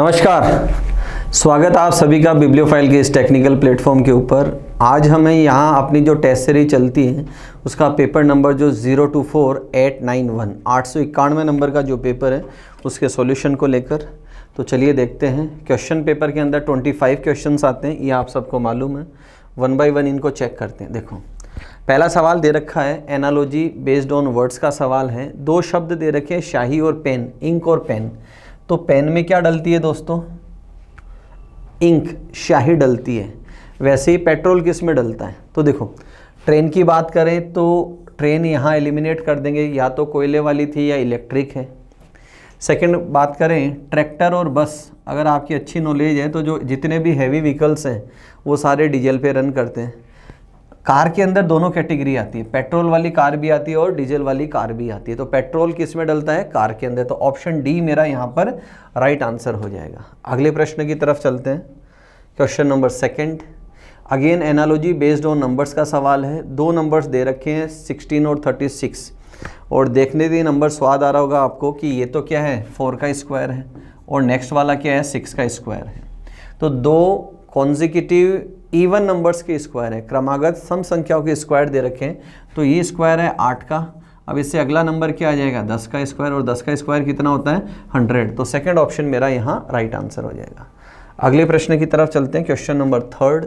नमस्कार, स्वागत आप सभी का बिब्लियोफाइल के इस टेक्निकल प्लेटफॉर्म के ऊपर। आज हमें यहाँ अपनी जो टेस्ट सीरीज चलती है उसका पेपर नंबर जो 024891 891 नंबर का जो पेपर है उसके सॉल्यूशन को लेकर तो चलिए देखते हैं। क्वेश्चन पेपर के अंदर 25 क्वेश्चंस आते हैं, ये आप सबको मालूम है। वन बाय वन इनको चेक करते हैं। देखो, पहला सवाल दे रखा है एनालॉजी बेस्ड ऑन वर्ड्स का सवाल है। दो शब्द दे रखे हैं, शाही और पेन, इंक और पेन। तो पेन में क्या डलती है दोस्तों? इंक, शाही डलती है। वैसे ही पेट्रोल किस में डलता है? तो देखो, ट्रेन की बात करें तो ट्रेन यहाँ एलिमिनेट कर देंगे, या तो कोयले वाली थी या इलेक्ट्रिक है। सेकंड बात करें ट्रैक्टर और बस, अगर आपकी अच्छी नॉलेज है तो जो जितने भी हैवी व्हीकल्स हैं वो सारे डीजल पे रन करते हैं। कार के अंदर दोनों कैटेगरी आती है, पेट्रोल वाली कार भी आती है और डीजल वाली कार भी आती है। तो पेट्रोल किस में डलता है? कार के अंदर। तो ऑप्शन डी मेरा यहाँ पर राइट आंसर हो जाएगा। अगले प्रश्न की तरफ चलते हैं। Question number second, again analogy based on numbers का सवाल है। दो नंबर्स दे रखे हैं 16 और 36, और देखने से नंबर स्वाद आ रहा होगा आपको कि ये तो क्या है 4 का स्क्वायर है और नेक्स्ट वाला क्या है 6 का स्क्वायर है। तो दो कॉन्जिक्यूटिव इवन नंबर्स के स्क्वायर है, क्रमागत सम संख्याओं के स्क्वायर दे रखे हैं। तो ये स्क्वायर है 8 का। अब इससे अगला नंबर क्या आ जाएगा? 10 का स्क्वायर, और 10 का स्क्वायर कितना होता है? 100। तो सेकंड ऑप्शन मेरा यहाँ राइट आंसर हो जाएगा। अगले प्रश्न की तरफ चलते हैं। Question number third,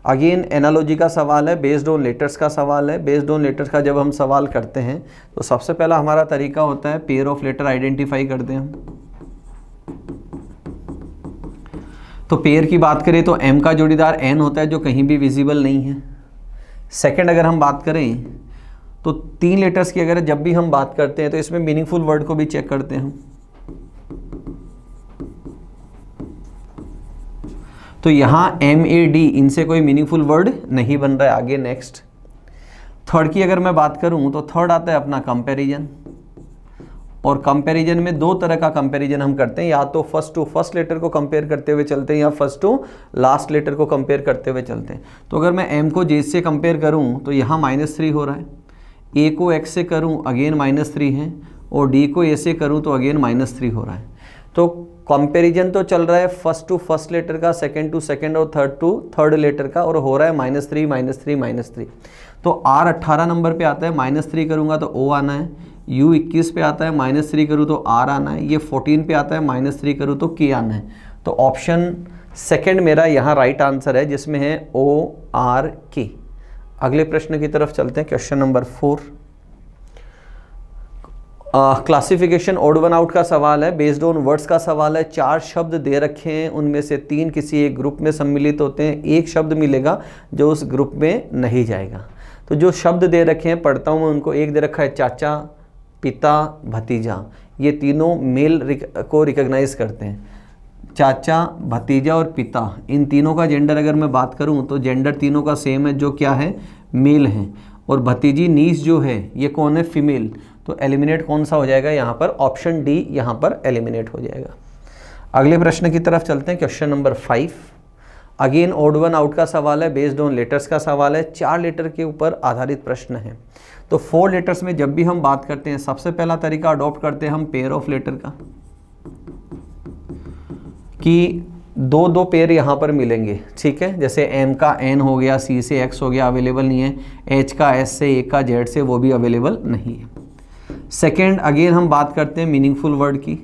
again analogy का सवाल है, बेस्ड ऑन लेटर्स का सवाल है। बेस्ड ऑन लेटर्स का जब हम सवाल करते हैं तो सबसे पहला हमारा तरीका होता है पेयर ऑफ लेटर आइडेंटिफाई करते हैं हम। तो पेयर की बात करें तो एम का जोड़ीदार एन होता है जो कहीं भी विजिबल नहीं है। सेकंड अगर हम बात करें तो 3 लेटर्स की अगर जब भी हम बात करते हैं तो इसमें मीनिंगफुल वर्ड को भी चेक करते हैं हम। तो यहाँ MAD, इनसे कोई मीनिंगफुल वर्ड नहीं बन रहा है। आगे नेक्स्ट थर्ड की अगर मैं बात करूं तो थर्ड आता है अपना कंपैरिजन, और कंपैरिजन में दो तरह का कंपैरिजन हम करते हैं, या तो फर्स्ट टू फर्स्ट लेटर को कंपेयर करते हुए चलते हैं या फर्स्ट टू लास्ट लेटर को कंपेयर करते हुए चलते हैं। तो अगर मैं M को J से कंपेयर करूं तो यहाँ -3 हो रहा है, A को X से करूं अगेन -3 है, और D को A से करूं तो अगेन -3 हो रहा है। तो कंपैरिजन तो चल रहा है फर्स्ट टू फर्स्ट लेटर का, सेकंड टू सेकंड और थर्ड टू थर्ड लेटर का, और हो रहा है -3 -3 -3। तो R 18 नंबर पे आता है, -3 करूँगा तो O आना है। U 21 पे आता है, -3 करूँ तो R आना है। ये 14 पे आता है, -3 करूँ तो K आना है। तो ऑप्शन सेकंड मेरा यहाँ राइट आंसर है, जिसमें है ORK। अगले प्रश्न की तरफ चलते हैं। Question number 4, classification odd one out का सवाल है, बेस्ड ऑन वर्ड्स का सवाल है। 4 शब्द दे रखे हैं, उनमें से 3 किसी एक ग्रुप में सम्मिलित होते हैं, एक शब्द मिलेगा जो उस ग्रुप में नहीं जाएगा। तो जो शब्द दे रखे हैं पढ़ता हूँ मैं उनको। एक दे रखा है चाचा, पिता, भतीजा। ये तीनों मेल को रिकॉग्नाइज करते हैं। चाचा, भतीजा और पिता, इन तीनों का जेंडर अगर मैं बात करूं तो जेंडर तीनों का सेम है, जो क्या है मेल है। और भतीजी नीस जो है ये कौन है? फीमेल। तो एलिमिनेट कौन सा हो जाएगा यहाँ पर? ऑप्शन डी यहाँ पर एलिमिनेट हो जाएगा। अगले प्रश्न की तरफ चलते हैं। Question number 5, again odd one out का सवाल है, बेस्ड ऑन लेटर्स का सवाल है। 4 लेटर के ऊपर आधारित प्रश्न है। तो 4 लेटर्स में जब भी हम बात करते हैं सबसे पहला तरीका अडॉप्ट करते हैं हम पेयर ऑफ लेटर का, कि 2-2 पेयर यहाँ पर मिलेंगे। ठीक है, जैसे M का N हो गया, C से X हो गया, अवेलेबल नहीं है। H का S से, A का Z से, वो भी अवेलेबल नहीं है। सेकेंड अगेन हम बात करते हैं मीनिंगफुल वर्ड की।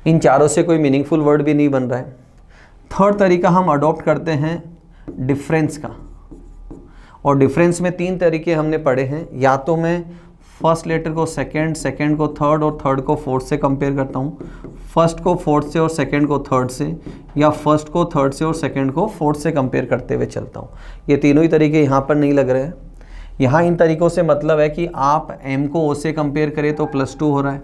इन चारों से कोई मीनिंगफुल वर्ड भी नहीं बन रहा है। थर्ड तरीका हम अडॉप्ट करते हैं डिफरेंस का, और डिफरेंस में 3 तरीके हमने पढ़े हैं। या तो मैं फर्स्ट लेटर को सेकंड, सेकंड को थर्ड और थर्ड को फोर्थ से कंपेयर करता हूँ, फर्स्ट को फोर्थ से और सेकंड को थर्ड से, या फर्स्ट को थर्ड से और सेकंड को फोर्थ से कंपेयर करते हुए चलता हूँ। ये तीनों ही तरीके यहाँ पर नहीं लग रहे हैं। यहाँ इन तरीक़ों से मतलब है कि आप M को O से कंपेयर करें तो +2 हो रहा है,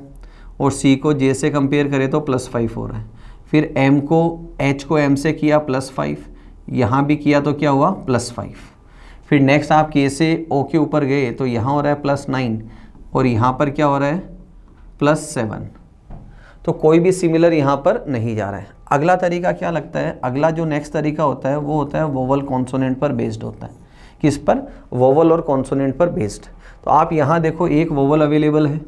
और C को J से कंपेयर करें तो +5 हो रहा है। फिर M को H को M से किया +5, यहाँ भी किया तो क्या हुआ? +5। फिर नेक्स्ट आप K से O के ऊपर गए तो यहाँ हो रहा है +9, और यहाँ पर क्या हो रहा है? +7। तो कोई भी सिमिलर यहाँ पर नहीं जा रहा है। अगला तरीका क्या लगता है? अगला जो नेक्स्ट तरीका होता है वो होता है वोवल कॉन्सोनेंट पर बेस्ड होता है। किस पर? वोवल और कॉन्सोनेंट पर बेस्ड। तो आप यहाँ देखो, एक वोवल अवेलेबल है,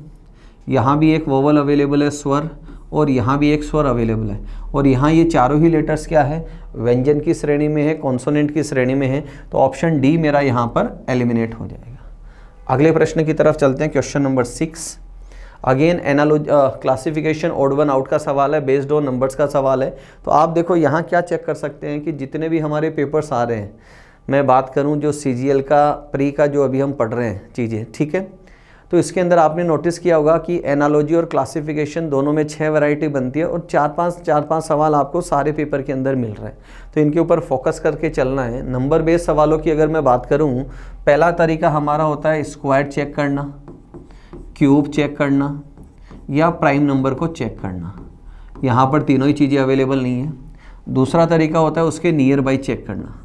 यहाँ भी एक वोवल अवेलेबल है स्वर, और यहाँ भी एक स्वर अवेलेबल है, और यहाँ ये चारों ही लेटर्स क्या है, व्यंजन की श्रेणी में है, कॉन्सोनेंट की श्रेणी में है, तो ऑप्शन डी मेरा यहाँ पर एलिमिनेट हो जाएगा। अगले प्रश्न की तरफ चलते हैं, question number 6। Again analogy classification odd one out का सवाल है, बेस्ड ऑन नंबर्स का सवाल है। तो आप देखो यहाँ क्या चेक कर सकते हैं कि जितने भी हमारे पेपर्स आ रहे हैं, मैं बात करूँ जो CGL का प्री का जो अभी हम पढ़ रहे हैं चीज़ें, ठीक है, तो इसके अंदर आपने नोटिस किया होगा कि एनालॉजी और क्लासिफिकेशन दोनों में 6 वैरायटी बनती है, और 4-5 सवाल आपको सारे पेपर के अंदर मिल रहे हैं। तो इनके ऊपर फोकस करके चलना है। नंबर बेस्ड सवालों की अगर मैं बात करूं, पहला तरीका हमारा होता है स्क्वायर चेक करना, क्यूब चेक करना, या प्राइम नंबर को चेक करना। यहाँ पर तीनों ही चीज़ें अवेलेबल नहीं है। दूसरा तरीका होता है उसके नियर बाई चेक करना,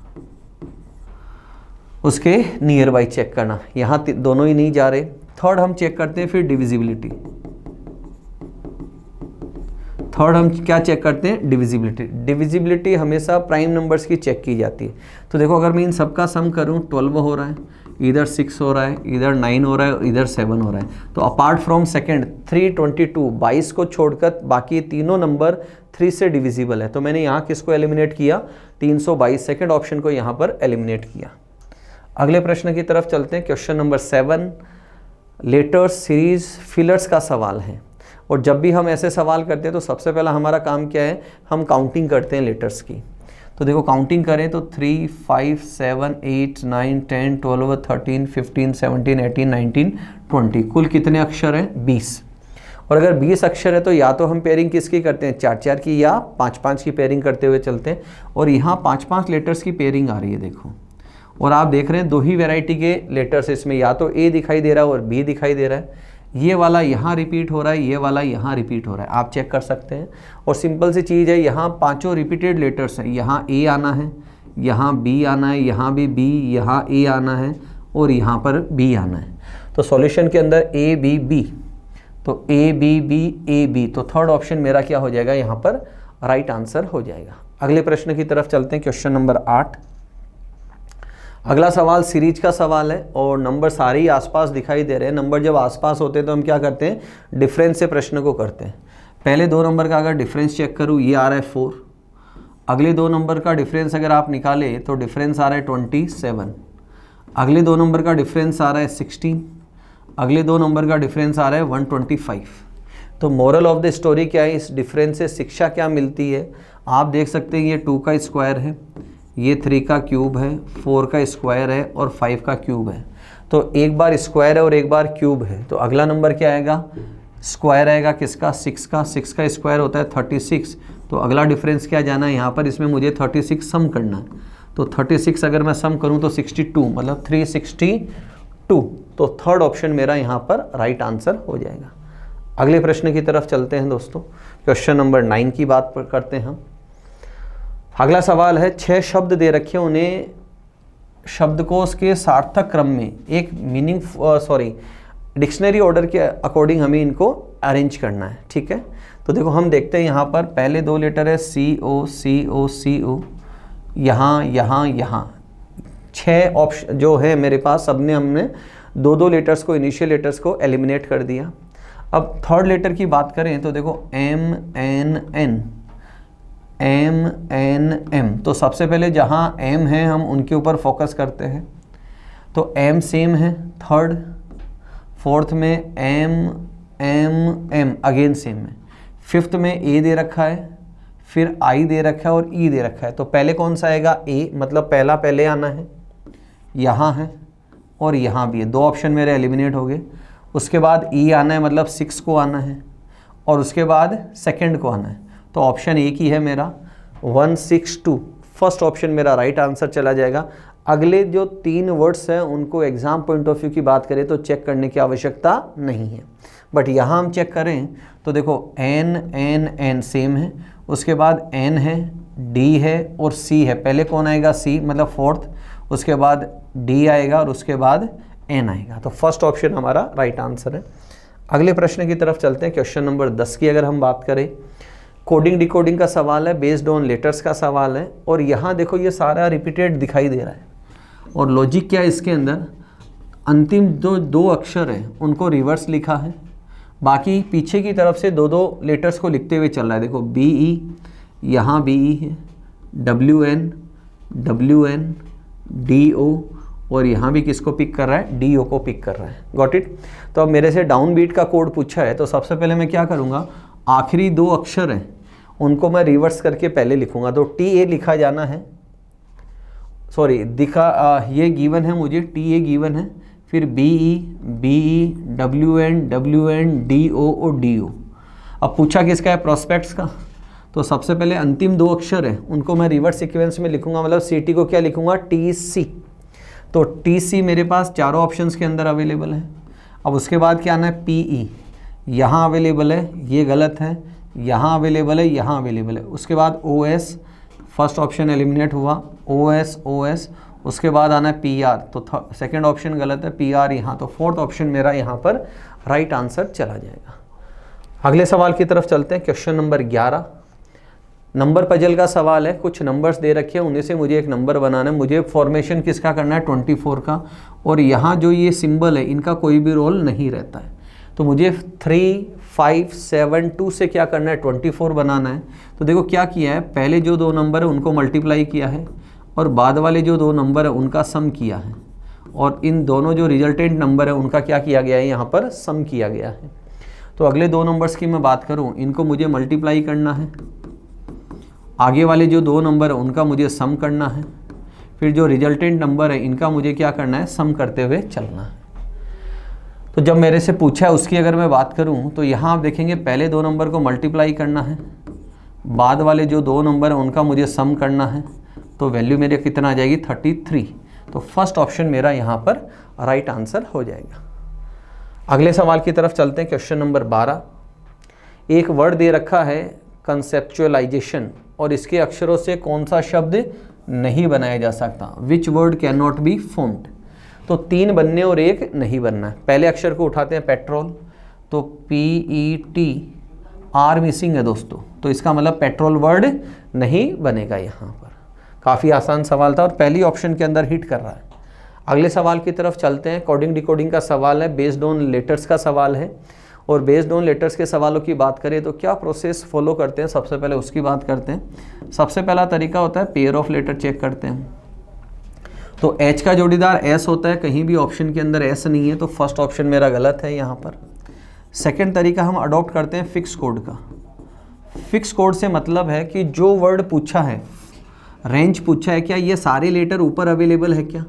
उसके नियर बाई चेक करना, यहाँ दोनों ही नहीं जा रहे। थर्ड हम चेक करते हैं फिर डिविजिबिलिटी। थर्ड हम क्या चेक करते हैं, डिविजिबिलिटी। डिविजिबिलिटी हमेशा प्राइम नंबर्स की चेक की जाती है। तो देखो अगर मैं इन सबका सम करूं, 12 हो रहा है, इधर 6 हो रहा है, इधर 9 हो रहा है, इधर 7 हो रहा है। तो अपार्ट फ्रॉम सेकंड 322, 22 को छोड़कर बाकी तीनों नंबर 3 से डिविजिबल है। तो मैंने यहाँ किसको एलिमिनेट किया, 322, सेकंड ऑप्शन को यहाँ पर एलिमिनेट किया। अगले प्रश्न की तरफ चलते हैं, question number 7। Letters series fillers का सवाल है, और जब भी हम ऐसे सवाल करते हैं तो सबसे पहला हमारा काम क्या है, हम काउंटिंग करते हैं लेटर्स की। तो देखो काउंटिंग करें तो 3, 5, 7, 8, 9, 10, 12, 13, 15, 17, 18, 19, 20, कुल कितने अक्षर हैं, 20। और अगर 20 अक्षर है तो या तो हम पेयरिंग किसकी करते हैं, 4-4 की या 5-5 की पेयरिंग करते हुए चलते हैं। और यहाँ 5-5 लेटर्स की पेयरिंग आ रही है देखो, और आप देख रहे हैं 2 ही वैरायटी के लेटर्स इसमें, या तो ए दिखाई दे रहा है और बी दिखाई दे रहा है। ये वाला यहाँ रिपीट हो रहा है, ये वाला यहाँ रिपीट हो रहा है, आप चेक कर सकते हैं। और सिंपल सी चीज़ है, यहाँ 5 रिपीटेड लेटर्स हैं। यहाँ ए आना है, यहाँ बी आना है, यहाँ भी बी, यहाँ ए आना है, और यहाँ पर बी आना है। तो सॉल्यूशन के अंदर ए बी बी, तो A B B A B, तो थर्ड ऑप्शन मेरा क्या हो जाएगा, यहाँ पर राइट आंसर हो जाएगा। अगले प्रश्न की तरफ चलते हैं, क्वेश्चन नंबर 8। अगला सवाल सीरीज का सवाल है, और नंबर सारे ही आसपास दिखाई दे रहे हैं। नंबर जब आसपास होते हैं तो हम क्या करते हैं, डिफरेंस से प्रश्न को करते हैं। पहले 2 नंबर का अगर डिफरेंस चेक करूँ, ये आ रहा है 4। अगले 2 नंबर का डिफरेंस अगर आप निकाले तो डिफरेंस आ रहा है 27। अगले 2 नंबर का डिफरेंस आ रहा है 16। अगले 2 नंबर का डिफरेंस आ रहा है 125। तो मोरल ऑफ द स्टोरी क्या है, इस डिफरेंस से शिक्षा क्या मिलती है, आप देख सकते हैं ये 2 का स्क्वायर है, ये 3 का क्यूब है, 4 का स्क्वायर है, और 5 का क्यूब है। तो एक बार स्क्वायर है और एक बार क्यूब है, तो अगला नंबर क्या आएगा, स्क्वायर आएगा किसका, 6 का। 6 का स्क्वायर होता है 36। तो अगला डिफरेंस क्या जाना है यहाँ पर, इसमें मुझे 36 सम करना है। तो 36 अगर मैं सम करूँ तो 62, मतलब 362। तो थर्ड ऑप्शन मेरा यहाँ पर राइट आंसर हो जाएगा। अगले प्रश्न की तरफ चलते हैं दोस्तों, क्वेश्चन नंबर 9 की बात करते हैं हम। अगला सवाल है, 6 शब्द दे रखे हैं, उन्हें शब्दकोश के सार्थक क्रम में एक डिक्शनरी ऑर्डर के अकॉर्डिंग हमें इनको अरेंज करना है, ठीक है। तो देखो हम देखते हैं यहाँ पर पहले 2 लेटर है CO CO CO, यहाँ यहाँ यहाँ 6 ऑप्शन जो है मेरे पास, सबने हमने 2-2 लेटर्स को, इनिशियल लेटर्स को एलिमिनेट कर दिया। अब थर्ड लेटर की बात करें तो देखो MNN MNM, तो सबसे पहले जहाँ M है हम उनके ऊपर फोकस करते हैं। तो M सेम है थर्ड, फोर्थ में M अगेन सेम है, फिफ्थ में A दे रखा है, फिर I दे रखा है और E दे रखा है। तो पहले कौन सा आएगा, A, मतलब पहला पहले आना है, यहाँ है और यहाँ भी है, 2 ऑप्शन मेरे एलिमिनेट हो गए। उसके बाद E आना है, मतलब 6 को आना है, और उसके बाद सेकंड को आना है। तो ऑप्शन एक ही है मेरा 162, फर्स्ट ऑप्शन मेरा राइट आंसर चला जाएगा। अगले जो 3 वर्ड्स हैं उनको एग्जाम पॉइंट ऑफ व्यू की बात करें तो चेक करने की आवश्यकता नहीं है, बट यहाँ हम चेक करें तो देखो N सेम है, उसके बाद N है, D है और C है। पहले कौन आएगा, C, मतलब फोर्थ, उसके बाद D आएगा और उसके बाद N आएगा। तो फर्स्ट ऑप्शन हमारा राइट आंसर है। अगले प्रश्न की तरफ चलते हैं, क्वेश्चन नंबर 10 की अगर हम बात करें, कोडिंग डिकोडिंग का सवाल है, बेस्ड ऑन लेटर्स का सवाल है, और यहाँ देखो ये सारा रिपीटेड दिखाई दे रहा है। और लॉजिक क्या है इसके अंदर, अंतिम जो 2 अक्षर हैं उनको रिवर्स लिखा है, बाकी पीछे की तरफ से दो दो लेटर्स को लिखते हुए चल रहा है। देखो बी ई, यहाँ बी ई है, डब्ल्यू एन डी ओ, और यहाँ भी किसको पिक कर रहा है, डी ओ को पिक कर रहा है। Got it. तो अब मेरे से डाउन बीट का कोड पूछा है, तो सबसे पहले मैं क्या करूँगा, आखिरी दो अक्षर हैं उनको मैं रिवर्स करके पहले लिखूँगा। तो टी ए लिखा जाना है, सॉरी ये गिवन है मुझे, टी ए गिवन है, फिर B E, W N D O और डी ओ। अब पूछा किसका है, प्रोस्पेक्ट्स का। तो सबसे पहले अंतिम दो अक्षर हैं उनको मैं रिवर्स सीक्वेंस में लिखूंगा, मतलब सी टी को क्या लिखूंगा, टी सी। तो टी सी मेरे पास चारों ऑप्शंस के अंदर अवेलेबल है। अब उसके बाद क्या आना है, पी ई, यहाँ अवेलेबल है, ये गलत है, यहाँ अवेलेबल है, यहाँ अवेलेबल है। उसके बाद O S, first option eliminate हुआ, ओ एस, उसके बाद आना है पी आर, तो सेकेंड ऑप्शन गलत है, पी आर यहाँ, तो फोर्थ ऑप्शन मेरा यहाँ पर राइट आंसर चला जाएगा। अगले सवाल की तरफ चलते हैं, क्वेश्चन नंबर 11। नंबर पजल का सवाल है, कुछ नंबर्स दे रखे हैं, उन्हीं से मुझे एक नंबर बनाना है। मुझे फॉर्मेशन किसका करना है, 24 का, और यहाँ जो ये सिंबल है इनका कोई भी रोल नहीं रहता है। तो मुझे 3, 5, 7, 2 से क्या करना है, 24 बनाना है। तो देखो क्या किया है, पहले जो दो नंबर है उनको मल्टीप्लाई किया है, और बाद वाले जो दो नंबर है उनका सम किया है, और इन दोनों जो रिजल्टेंट नंबर है उनका क्या किया गया है, यहाँ पर सम किया गया है। तो अगले दो नंबर्स की मैं बात करूँ, इनको मुझे मल्टीप्लाई करना है, आगे वाले जो दो नंबर है उनका मुझे सम करना है, फिर जो रिजल्टेंट नंबर है इनका मुझे क्या करना है, सम करते हुए चलना है। तो जब मेरे से पूछा है उसकी अगर मैं बात करूं, तो यहाँ आप देखेंगे पहले दो नंबर को मल्टीप्लाई करना है, बाद वाले जो दो नंबर हैं उनका मुझे सम करना है, तो वैल्यू मेरे कितना आ जाएगी, 33। तो फर्स्ट ऑप्शन मेरा यहाँ पर राइट आंसर हो जाएगा। अगले सवाल की तरफ चलते हैं, क्वेश्चन नंबर 12। एक वर्ड दे रखा है कंसेप्चुअलाइजेशन, और इसके अक्षरों से कौन सा शब्द नहीं बनाया जा सकता, which word can not be formed. तो 3 बनने और 1 नहीं बनना है। पहले अक्षर को उठाते हैं, पेट्रोल, तो PET, आर मिसिंग है दोस्तों, तो इसका मतलब पेट्रोल वर्ड नहीं बनेगा यहाँ पर। काफ़ी आसान सवाल था और पहली ऑप्शन के अंदर हिट कर रहा है। अगले सवाल की तरफ चलते हैं, कोडिंग डिकोडिंग का सवाल है, बेस्ड ऑन लेटर्स का सवाल है। और बेस्ड ऑन लेटर्स के सवालों की बात करें तो क्या प्रोसेस फॉलो करते हैं, सबसे पहले उसकी बात करते हैं। सबसे पहला तरीका होता है पेयर ऑफ लेटर चेक करते हैं। तो एच का जोड़ीदार एस होता है, कहीं भी ऑप्शन के अंदर एस नहीं है, तो फर्स्ट ऑप्शन मेरा गलत है यहाँ पर। सेकंड तरीका हम अडॉप्ट करते हैं फिक्स कोड का। फिक्स कोड से मतलब है कि जो वर्ड पूछा है, रेंज पूछा है, क्या ये सारे लेटर ऊपर अवेलेबल है क्या,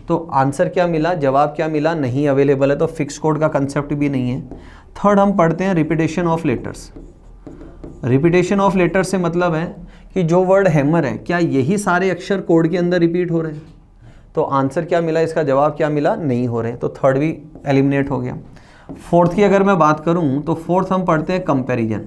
तो आंसर क्या मिला, जवाब क्या मिला, नहीं अवेलेबल है, तो फिक्स कोड का कंसेप्ट भी नहीं है। थर्ड हम पढ़ते हैं repetition of letters. Repetition of letters से मतलब है कि जो वर्ड हैमर है, क्या यही सारे अक्षर कोड के अंदर रिपीट हो रहे हैं, तो आंसर क्या मिला, इसका जवाब क्या मिला, नहीं हो रहे, तो थर्ड भी एलिमिनेट हो गया। फोर्थ की अगर मैं बात करूं तो फोर्थ हम पढ़ते हैं कंपैरिजन,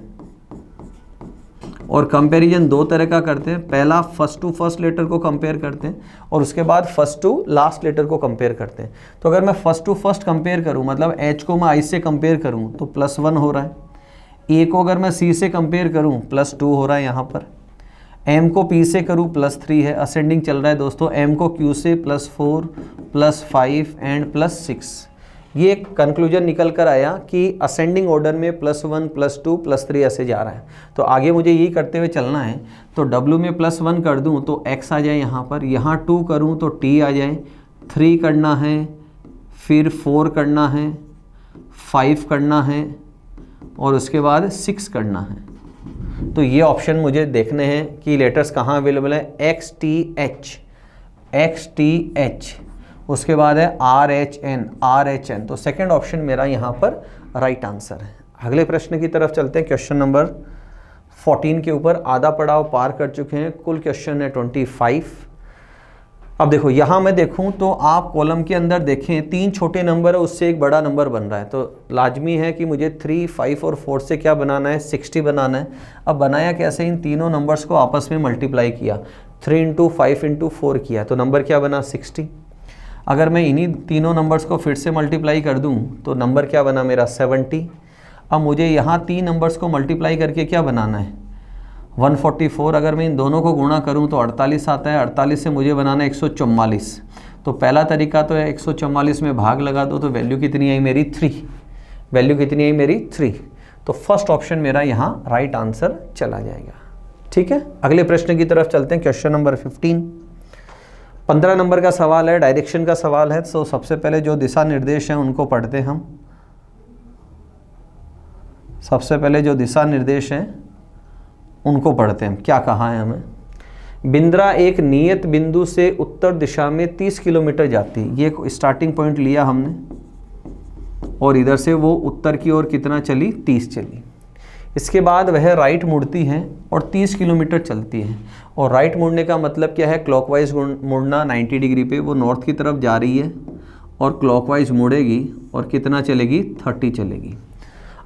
और कंपैरिजन दो तरह का करते हैं। पहला फर्स्ट टू फर्स्ट लेटर को कंपेयर करते हैं, और उसके बाद फर्स्ट टू लास्ट लेटर को कंपेयर करते हैं। तो अगर मैं फर्स्ट टू फर्स्ट कंपेयर करूं, मतलब एच को मैं आई से कंपेयर करूं तो +1 हो रहा है, ए को अगर मैं सी से कंपेयर करूं +2 हो रहा है यहाँ पर, एम को पी से करूँ +3 है, असेंडिंग चल रहा है दोस्तों, एम को क्यू से +4, +5 एंड +6। ये कंक्लूजन निकल कर आया कि असेंडिंग ऑर्डर में +1, +2, +3 ऐसे जा रहा है। तो आगे मुझे यही करते हुए चलना है। तो W में +1 कर दूं तो X आ जाए यहाँ पर, यहाँ 2 करूँ तो T आ जाए, 3 करना है, फिर 4 करना है, 5 करना है, और उसके बाद 6 करना है। तो ये ऑप्शन मुझे देखने हैं कि लेटर्स कहाँ अवेलेबल है, XTH, उसके बाद है RHN। तो सेकंड ऑप्शन मेरा यहाँ पर राइट आंसर है। अगले प्रश्न की तरफ चलते हैं, क्वेश्चन नंबर 14 के ऊपर आधा पड़ाव पार कर चुके हैं, कुल क्वेश्चन है 25। अब देखो यहाँ मैं देखूँ तो आप कॉलम के अंदर देखें 3 छोटे नंबर है, उससे एक बड़ा नंबर बन रहा है, तो लाजमी है कि मुझे 3, 5 और 4 से क्या बनाना है, 60 बनाना है। अब बनाया कैसे, इन तीनों नंबर्स को आपस में मल्टीप्लाई किया, 3 × 5 × 4 किया, तो नंबर क्या बना, 60। अगर मैं इन्हीं तीनों नंबर्स को फिर से मल्टीप्लाई कर दूं तो नंबर क्या बना मेरा, 70। अब मुझे यहाँ 3 नंबर्स को मल्टीप्लाई करके क्या बनाना है, 144। अगर मैं इन दोनों को गुणा करूं तो 48 आता है, 48 से मुझे बनाना है 144। तो पहला तरीका तो है 144 में भाग लगा दो, तो वैल्यू कितनी आई मेरी, 3। वैल्यू कितनी है मेरी 3। तो फर्स्ट ऑप्शन मेरा यहाँ राइट आंसर चला जाएगा। ठीक है, अगले प्रश्न की तरफ चलते हैं। क्वेश्चन नंबर 15 नंबर का सवाल है, डायरेक्शन का सवाल है। तो सबसे पहले जो दिशा निर्देश हैं उनको पढ़ते हैं हम। सबसे पहले जो दिशा निर्देश हैं उनको पढ़ते हैं। क्या कहा है हमें? बिंद्रा एक नियत बिंदु से उत्तर दिशा में 30 किलोमीटर जाती है। ये स्टार्टिंग पॉइंट लिया हमने और इधर से वो उत्तर की ओर कितना चली? 30 चली। इसके बाद वह राइट मुड़ती है और 30 किलोमीटर चलती है। और राइट मुड़ने का मतलब क्या है? क्लॉकवाइज मुड़ना 90 डिग्री पे। वो नॉर्थ की तरफ जा रही है और क्लॉकवाइज मुड़ेगी और कितना चलेगी? 30 चलेगी।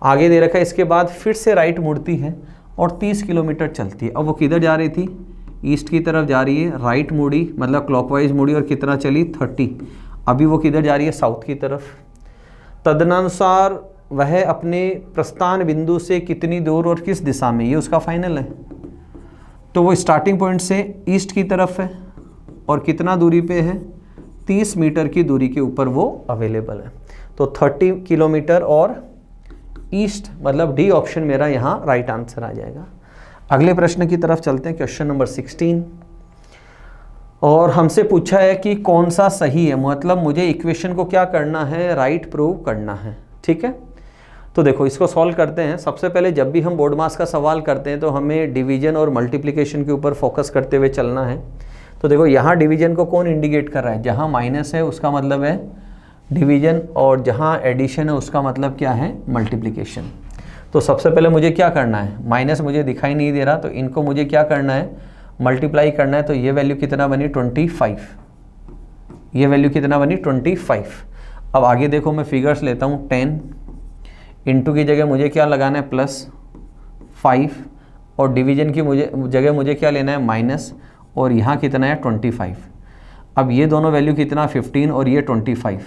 आगे दे रखा है इसके बाद फिर से राइट मुड़ती है और 30 किलोमीटर चलती है। अब वो किधर जा रही थी? ईस्ट की तरफ जा रही है। राइट मुड़ी मतलब क्लॉकवाइज मुड़ी और कितना चली? 30। अभी वो किधर जा रही है? साउथ की तरफ। तदनुसार वह अपने प्रस्थान बिंदु से कितनी दूर और किस दिशा में, ये उसका फाइनल है। तो वो स्टार्टिंग पॉइंट से ईस्ट की तरफ है और कितना दूरी पे है? 30 मीटर की दूरी के ऊपर वो अवेलेबल है। तो 30 किलोमीटर और ईस्ट, मतलब डी ऑप्शन मेरा यहाँ राइट आंसर आ जाएगा। अगले प्रश्न की तरफ चलते हैं। क्वेश्चन नंबर 16 और हमसे पूछा है कि कौन सा सही है, मतलब मुझे इक्वेशन को क्या करना है? राइट प्रूव करना है। ठीक है, तो देखो इसको सॉल्व करते हैं। सबसे पहले जब भी हम बोर्ड मास का सवाल करते हैं तो हमें डिवीजन और मल्टीप्लिकेशन के ऊपर फोकस करते हुए चलना है। तो देखो यहाँ डिवीजन को कौन इंडिकेट कर रहा है? जहाँ माइनस है उसका मतलब है डिवीजन और जहाँ एडिशन है उसका मतलब क्या है? मल्टीप्लिकेशन। तो सबसे पहले मुझे क्या करना है? माइनस मुझे दिखाई नहीं दे रहा तो इनको मुझे क्या करना है? मल्टीप्लाई करना है। तो ये वैल्यू कितना बनी? 25। ये वैल्यू कितना बनी? 25। अब आगे देखो मैं फिगर्स लेता हूँ। 10 इंटू की जगह मुझे क्या लगाना है? +5 और डिवीजन की जगह मुझे क्या लेना है? माइनस, और यहाँ कितना है? 25। अब ये दोनों वैल्यू कितना? 15 और ये 25।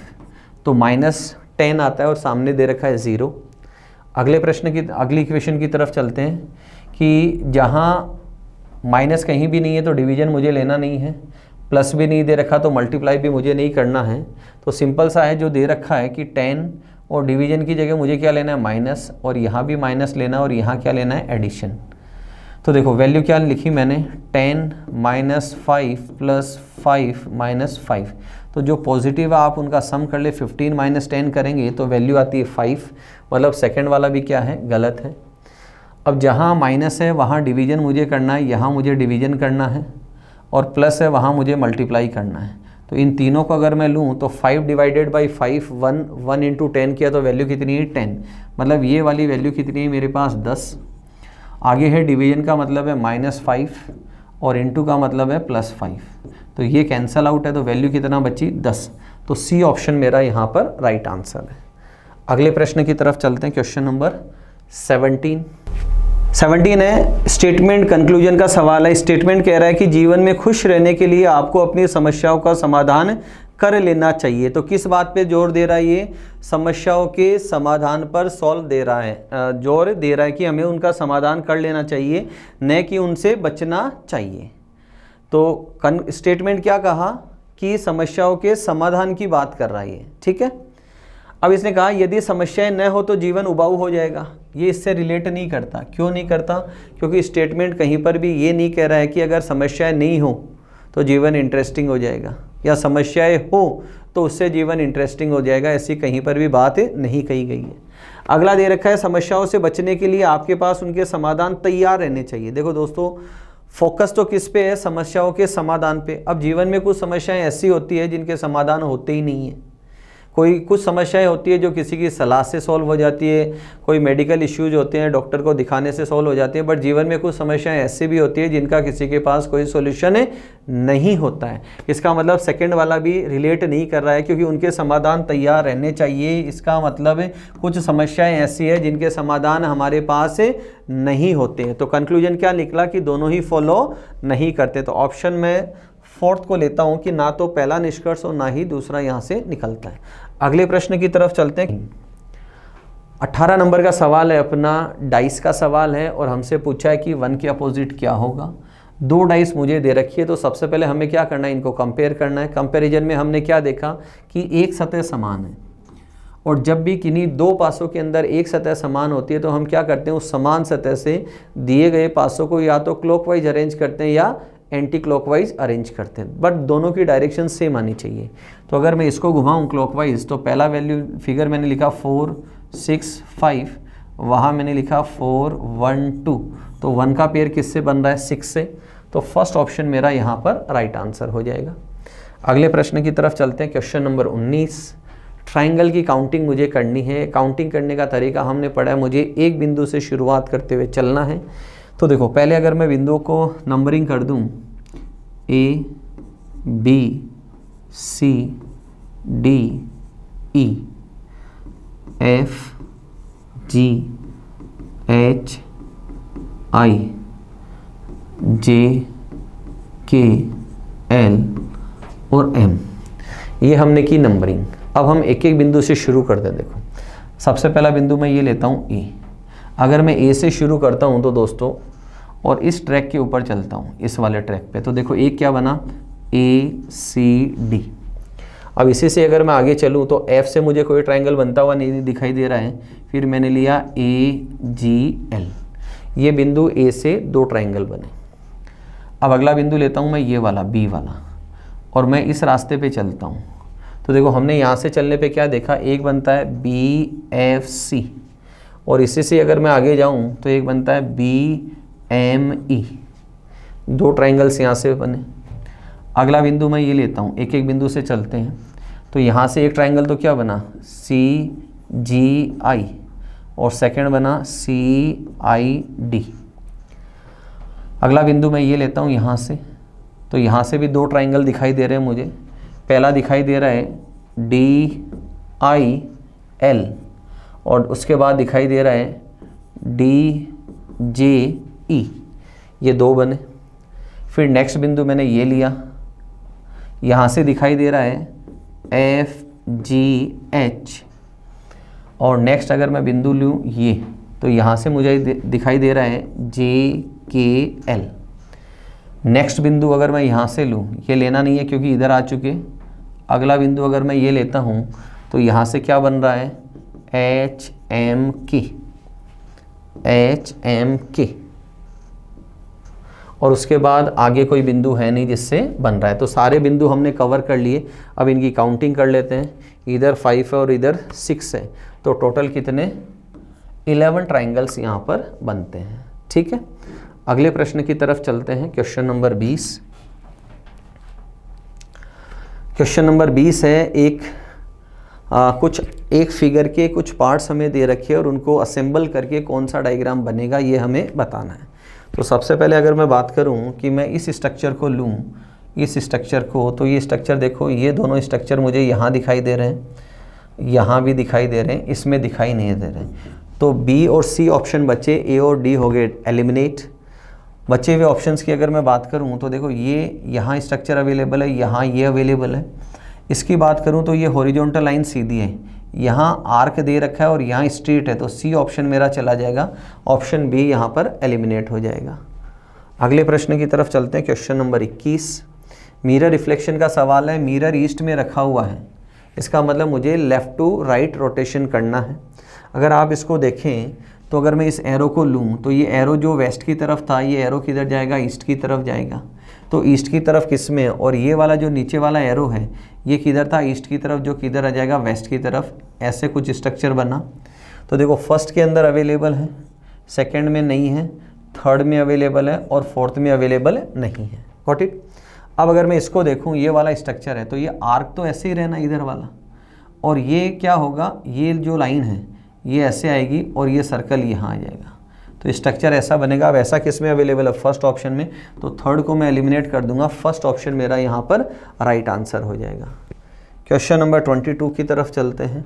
तो -10 आता है और सामने दे रखा है 0। अगले प्रश्न की अगली इक्वेशन की तरफ चलते हैं कि जहाँ माइनस कहीं भी नहीं है तो डिवीजन मुझे लेना नहीं है, प्लस भी नहीं दे रखा तो मल्टीप्लाई भी मुझे नहीं करना है। तो सिंपल सा है, जो दे रखा है कि 10 और डिवीजन की जगह मुझे क्या लेना है? माइनस, और यहाँ भी माइनस लेना और यहाँ क्या लेना है? एडिशन। तो देखो वैल्यू क्या लिखी मैंने? 10 - 5 + 5 - 5। तो जो पॉजिटिव है आप उनका सम कर ले। 15 - 10 करेंगे तो वैल्यू आती है 5, मतलब सेकंड वाला भी क्या है? गलत है। अब जहाँ माइनस है वहाँ डिवीजन मुझे करना है, यहाँ मुझे डिवीजन करना है, और प्लस है वहाँ मुझे मल्टीप्लाई करना है। तो इन तीनों को अगर मैं लूँ तो 5 / 5 1 × 10 किया तो वैल्यू कितनी है? 10। मतलब ये वाली वैल्यू कितनी है मेरे पास? 10। आगे है डिवीजन का मतलब है -5 और इंटू का मतलब है +5। तो ये कैंसल आउट है तो वैल्यू कितना बची? 10। तो सी ऑप्शन मेरा यहाँ पर राइट आंसर है। अगले प्रश्न की तरफ चलते हैं। क्वेश्चन नंबर 17 है स्टेटमेंट कंक्लूजन का सवाल है। स्टेटमेंट कह रहा है कि जीवन में खुश रहने के लिए आपको अपनी समस्याओं का समाधान कर लेना चाहिए। तो किस बात पे जोर दे रहा है? ये समस्याओं के समाधान पर जोर दे रहा है कि हमें उनका समाधान कर लेना चाहिए, न कि उनसे बचना चाहिए। तो स्टेटमेंट क्या कहा? कि समस्याओं के समाधान की बात कर रहा है। ठीक है, अब इसने कहा यदि समस्याएं न हो तो जीवन उबाऊ हो जाएगा। ये इससे रिलेट नहीं करता। क्यों नहीं करता? क्योंकि स्टेटमेंट कहीं पर भी ये नहीं कह रहा है कि अगर समस्याएं नहीं हो तो जीवन इंटरेस्टिंग हो जाएगा, या समस्याएं हो तो उससे जीवन इंटरेस्टिंग हो जाएगा। ऐसी कहीं पर भी बात नहीं कही गई है। अगला दे रखा है समस्याओं से बचने के लिए आपके पास उनके समाधान तैयार रहने चाहिए। देखो दोस्तों, फोकस तो किस पे है? समस्याओं के समाधान पे। अब जीवन में कुछ समस्याएं ऐसी होती है जिनके समाधान होते ही नहीं है। कुछ समस्याएं होती है जो किसी की सलाह से सॉल्व हो जाती है, कोई मेडिकल इश्यूज होते हैं डॉक्टर को दिखाने से सॉल्व हो जाती है। बट जीवन में कुछ समस्याएं ऐसी भी होती है जिनका किसी के पास कोई सॉल्यूशन नहीं होता है। इसका मतलब सेकंड वाला भी रिलेट नहीं कर रहा है, क्योंकि उनके समाधान तैयार रहने चाहिए। इसका मतलब कुछ समस्याएं ऐसी है जिनके समाधान हमारे पास नहीं होते हैं। तो कंक्लूजन क्या निकला? कि दोनों ही फॉलो नहीं करते। तो ऑप्शन में 4th को लेता हूं कि ना तो पहला निष्कर्ष और ना ही दूसरा यहां से निकलता है। अगले प्रश्न की तरफ चलते हैं। 18 नंबर का सवाल है अपना, डाइस का सवाल है और हमसे पूछा है कि 1 के अपोजिट क्या होगा। 2 डाइस मुझे दे रखी है, तो सबसे पहले हमें क्या करना है? इनको कंपेयर करना है। कंपैरिजन में हमने क्या देखा कि एक सतह समान है और जब भी किन्हीं दो पासों के अंदर एक सतह समान होती है तो हम क्या करते हैं, उस समान सतह से दिए गए पासों को या तो क्लॉकवाइज अरेंज करते हैं या एंटी क्लॉकवाइज अरेंज करते हैं, बट दोनों की डायरेक्शन सेम आनी चाहिए। तो अगर मैं इसको घुमाऊँ क्लॉकवाइज तो पहला वैल्यू फिगर मैंने लिखा 4 6 5, वहाँ मैंने लिखा 4 1 2, तो 1 का पेयर किससे बन रहा है, 6 से। तो फर्स्ट ऑप्शन मेरा यहाँ पर राइट आंसर हो जाएगा। अगले प्रश्न की तरफ चलते हैं, क्वेश्चन नंबर 19। ट्राइंगल की काउंटिंग मुझे करनी है। काउंटिंग करने का तरीका हमने पढ़ा है, मुझे एक बिंदु से शुरुआत करते हुए चलना है। तो देखो पहले अगर मैं बिंदुओं को नंबरिंग कर दूं, A B C D E F G H I J K L और M, ये हमने की नंबरिंग। अब हम एक एक बिंदु से शुरू करते हैं। देखो सबसे पहला बिंदु मैं ये लेता हूँ ए। अगर मैं ए से शुरू करता हूँ तो दोस्तों और इस ट्रैक के ऊपर चलता हूँ, इस वाले ट्रैक पे, तो देखो एक क्या बना, ACD। अब इसी से अगर मैं आगे चलूँ तो F से मुझे कोई ट्रायंगल बनता हुआ नहीं दिखाई दे रहा है, फिर मैंने लिया AGL। ये बिंदु A से दो ट्रायंगल बने। अब अगला बिंदु लेता हूँ मैं ये वाला B वाला, और मैं इस रास्ते पे चलता हूँ। तो देखो हमने यहाँ से चलने पे क्या देखा, एक बनता है BFC, और इसी से अगर मैं आगे जाऊँ तो एक बनता है BME। दो ट्रायंगल्स यहाँ से बने। अगला बिंदु मैं ये लेता हूँ, एक एक बिंदु से चलते हैं। तो यहाँ से एक ट्रायंगल तो क्या बना, CGI, और सेकंड बना CID। अगला बिंदु मैं ये लेता हूँ यहाँ से, तो यहाँ से भी दो ट्रायंगल दिखाई दे रहे हैं मुझे। पहला दिखाई दे रहा है DIL, और उसके बाद दिखाई दे रहा है DJE। ये दो बने। फिर नेक्स्ट बिंदु मैंने ये लिया, यहाँ से दिखाई दे रहा है FGH, और नेक्स्ट अगर मैं बिंदु लूँ ये, तो यहाँ से मुझे दिखाई दे रहा है JKL। नेक्स्ट बिंदु अगर मैं यहाँ से लूँ, ये लेना नहीं है क्योंकि इधर आ चुके। अगला बिंदु अगर मैं ये लेता हूँ तो यहाँ से क्या बन रहा है, HMK, और उसके बाद आगे कोई बिंदु है नहीं जिससे बन रहा है। तो सारे बिंदु हमने कवर कर लिए। अब इनकी काउंटिंग कर लेते हैं, इधर 5 है और इधर 6 है, तो टोटल कितने, 11 ट्राइंगल्स यहाँ पर बनते हैं। ठीक है, अगले प्रश्न की तरफ चलते हैं, क्वेश्चन नंबर 20। क्वेश्चन नंबर 20 है, एक फिगर के कुछ पार्ट्स हमें दे रखे हैं और उनको असेंबल करके कौन सा डायग्राम बनेगा ये हमें बताना है। तो सबसे पहले अगर मैं बात करूं कि मैं इस स्ट्रक्चर को लूं, इस स्ट्रक्चर को, तो ये स्ट्रक्चर देखो, ये दोनों स्ट्रक्चर मुझे यहाँ दिखाई दे रहे हैं, यहाँ भी दिखाई दे रहे हैं, इसमें दिखाई नहीं दे रहे। तो B और C ऑप्शन बचे, A और D हो गए एलिमिनेट। बचे हुए ऑप्शंस की अगर मैं बात करूं तो देखो ये यहाँ स्ट्रक्चर अवेलेबल है, यहाँ ये अवेलेबल है। इसकी बात करूं तो ये हॉरिजॉन्टल लाइन सीधी है, यहाँ आर्क दे रखा है और यहाँ स्ट्रेट है, तो C ऑप्शन मेरा चला जाएगा, ऑप्शन B यहाँ पर एलिमिनेट हो जाएगा। अगले प्रश्न की तरफ चलते हैं, क्वेश्चन नंबर 21। मिरर रिफ्लेक्शन का सवाल है। मिरर ईस्ट में रखा हुआ है, इसका मतलब मुझे लेफ़्ट टू राइट रोटेशन करना है। अगर आप इसको देखें तो अगर मैं इस एरो को लूँ तो ये एरो जो वेस्ट की तरफ था, ये एरो किधर जाएगा, ईस्ट की तरफ जाएगा। तो ईस्ट की तरफ किस में, और ये वाला जो नीचे वाला एरो है ये किधर था, ईस्ट की तरफ, जो किधर आ जाएगा, वेस्ट की तरफ। ऐसे कुछ स्ट्रक्चर बना। तो देखो फर्स्ट के अंदर अवेलेबल है, सेकंड में नहीं है, थर्ड में अवेलेबल है और फोर्थ में अवेलेबल नहीं है। Got it. अब अगर मैं इसको देखूँ, ये वाला स्ट्रक्चर है तो ये आर्क तो ऐसे ही रहना इधर वाला, और ये क्या होगा, ये जो लाइन है ये ऐसे आएगी और ये सर्कल यहाँ आ जाएगा। तो स्ट्रक्चर ऐसा बनेगा। अब ऐसा किस में अवेलेबल है, फर्स्ट ऑप्शन में, तो थर्ड को मैं एलिमिनेट कर दूंगा, फर्स्ट ऑप्शन मेरा यहाँ पर राइट आंसर हो जाएगा। क्वेश्चन नंबर 22 की तरफ चलते हैं।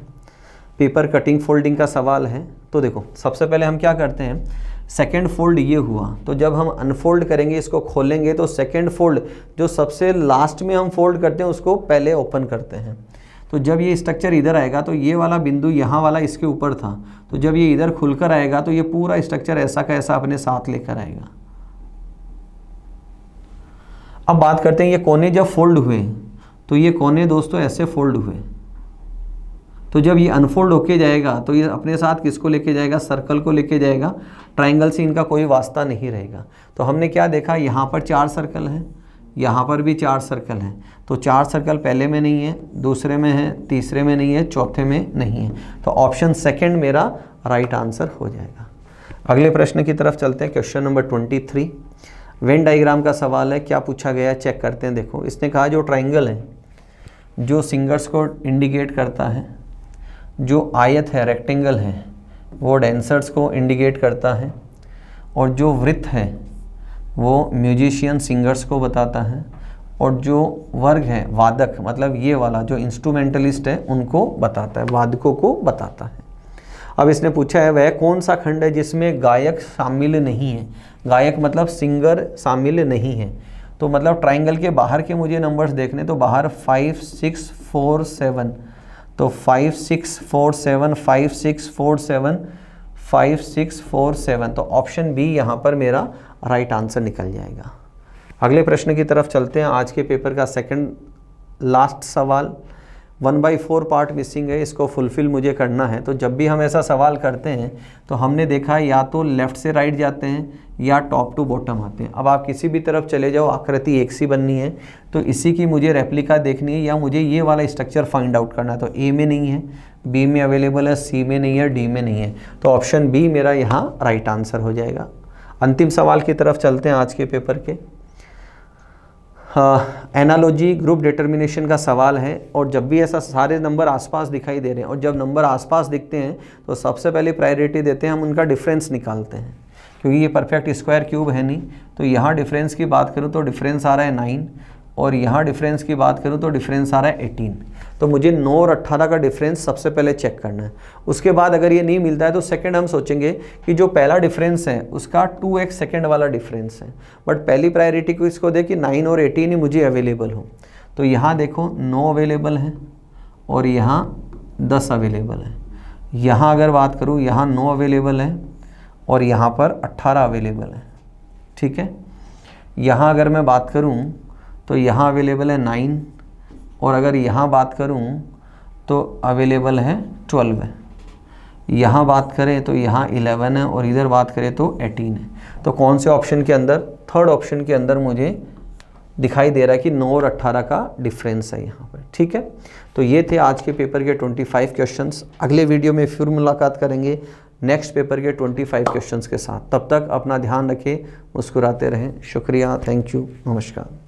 पेपर कटिंग फोल्डिंग का सवाल है। तो देखो सबसे पहले हम क्या करते हैं, सेकेंड फोल्ड ये हुआ, तो जब हम अनफोल्ड करेंगे, इसको खोलेंगे, तो सेकेंड फोल्ड जो सबसे लास्ट में हम फोल्ड करते हैं उसको पहले ओपन करते हैं। तो जब ये स्ट्रक्चर इधर आएगा तो ये वाला बिंदु यहाँ वाला इसके ऊपर था, तो जब ये इधर खुलकर आएगा तो ये पूरा स्ट्रक्चर ऐसा का ऐसा अपने साथ लेकर आएगा। अब बात करते हैं ये कोने जब फोल्ड हुए, तो ये कोने दोस्तों ऐसे फोल्ड हुए, तो जब ये अनफोल्ड होके जाएगा तो ये अपने साथ किसको लेके जाएगा, सर्कल को लेके जाएगा, ट्राइंगल से इनका कोई वास्ता नहीं रहेगा। तो हमने क्या देखा, यहाँ पर 4 सर्कल हैं, यहाँ पर भी 4 सर्कल हैं, तो 4 सर्कल पहले में नहीं है, दूसरे में है, तीसरे में नहीं है, चौथे में नहीं है, तो ऑप्शन सेकंड मेरा राइट आंसर हो जाएगा। अगले प्रश्न की तरफ चलते हैं, क्वेश्चन नंबर 23। वेन डायग्राम का सवाल है, क्या पूछा गया है चेक करते हैं। देखो इसने कहा जो ट्राइंगल है जो सिंगर्स को इंडिकेट करता है, जो आयत है रेक्टेंगल है वो डांसर्स को इंडिकेट करता है, और जो वृत्त है वो म्यूजिशियन सिंगर्स को बताता है, और जो वर्ग है वादक मतलब ये वाला जो इंस्ट्रूमेंटलिस्ट है उनको बताता है, वादकों को बताता है। अब इसने पूछा है वह कौन सा खंड है जिसमें गायक शामिल नहीं है, गायक मतलब सिंगर शामिल नहीं है। तो मतलब ट्राइंगल के बाहर के मुझे नंबर्स देखने, तो बाहर 5 6 4 7, तो 5 6 4 7 5 6 4 7 5 6 4 7, तो ऑप्शन बी यहाँ पर मेरा राइट आंसर निकल जाएगा। अगले प्रश्न की तरफ चलते हैं, आज के पेपर का सेकंड लास्ट सवाल। 1/4 पार्ट मिसिंग है, इसको फुलफिल मुझे करना है। तो जब भी हम ऐसा सवाल करते हैं तो हमने देखा है या तो लेफ़्ट से राइट जाते हैं या टॉप टू बॉटम आते हैं। अब आप किसी भी तरफ चले जाओ, आकृति एक सी बननी है, तो इसी की मुझे रेप्लिका देखनी है या मुझे ये वाला स्ट्रक्चर फाइंड आउट करना है। तो ए में नहीं है, बी में अवेलेबल है, सी में नहीं है, डी में नहीं है, तो ऑप्शन बी मेरा यहाँ राइट आंसर हो जाएगा। अंतिम सवाल की तरफ चलते हैं आज के पेपर के। एनालॉजी ग्रुप डिटर्मिनेशन का सवाल है, और जब भी ऐसा सारे नंबर आसपास दिखाई दे रहे हैं और जब नंबर आसपास दिखते हैं तो सबसे पहले प्रायोरिटी देते हैं हम उनका डिफरेंस निकालते हैं, क्योंकि ये परफेक्ट स्क्वायर क्यूब है नहीं। तो यहाँ डिफरेंस की बात करूँ तो डिफरेंस आ रहा है 9, और यहाँ डिफरेंस की बात करूँ तो डिफरेंस आ रहा है 18। तो मुझे 9 और 18 का डिफरेंस सबसे पहले चेक करना है। उसके बाद अगर ये नहीं मिलता है तो सेकंड हम सोचेंगे कि जो पहला डिफरेंस है उसका 2x सेकंड वाला डिफरेंस है, बट पहली प्रायोरिटी को इसको दे कि 9 और 18 ही मुझे अवेलेबल हो। तो यहाँ देखो 9 अवेलेबल है और यहाँ 10 अवेलेबल है। यहाँ अगर बात करूँ यहाँ 9 अवेलेबल है और यहाँ पर 18 अवेलेबल है, ठीक है। यहाँ अगर मैं बात करूँ तो यहाँ अवेलेबल है 9, और अगर यहाँ बात करूँ तो अवेलेबल है 12 है। यहाँ बात करें तो यहाँ 11 है और इधर बात करें तो 18 है। तो कौन से ऑप्शन के अंदर, थर्ड ऑप्शन के अंदर मुझे दिखाई दे रहा है कि 9 और 18 का डिफरेंस है यहाँ पर, ठीक है। तो ये थे आज के पेपर के 25 क्वेश्चंस। अगले वीडियो में फिर मुलाकात करेंगे नेक्स्ट पेपर के 25 क्वेश्चंस के साथ। तब तक अपना ध्यान रखें, मुस्कुराते रहें। शुक्रिया, थैंक यू, नमस्कार।